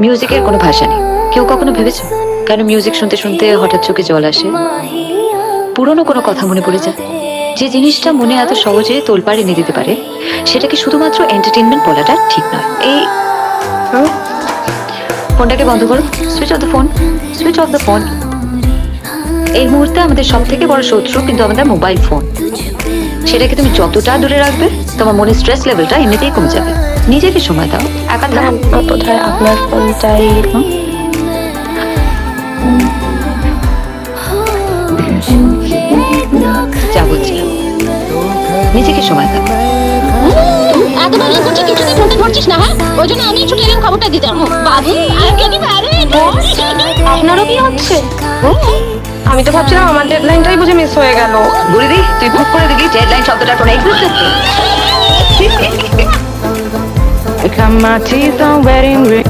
মিউজিকের কোনো ভাষা নেই। কেউ কখনো ভেবেছো কেন মিউজিক শুনতে শুনতে হঠাৎ চোখে জল আসে, পুরনো কোনো কথা মনে পড়ে যায়? যে জিনিসটা মনে এত সহজে তোলপাড় এনে দিতে পারে সেটাকে শুধুমাত্র এন্টারটেইনমেন্ট বলাটা ঠিক নয়। এই ফোনটাকে বন্ধ করো, switch off the phone, switch off the phone. এই মুহূর্তে আমাদের সব থেকে বড় শত্রু কিন্তু আমাদের মোবাইল ফোন। সেটাকে তুমি যতটা দূরে রাখবে তোমার মনের স্ট্রেস লেভেলটা এমনিতেই কমে যাবে। নিজেকে সময় দাও, একা থাকো। বোধহয় আপনার ফোনটাই। যা বলছিলাম, নিজেকে সময় দাও। এত ভালো করছে কিছুতেই ফোনটা ধরছিস না, হ্যাঁ? ওই জন্য আমি ছুটে এলাম খবরটা দিতে। বাবু আপনারও কি হচ্ছে? আমি তো ভাবছিলাম আমার ডেডলাইনটাই বুঝে মিস হয়ে গেল। বুড়িদি তুই ভুল করে দিবি ডেডলাইন শব্দটা কোনো exist I cut my teeth on wedding ring.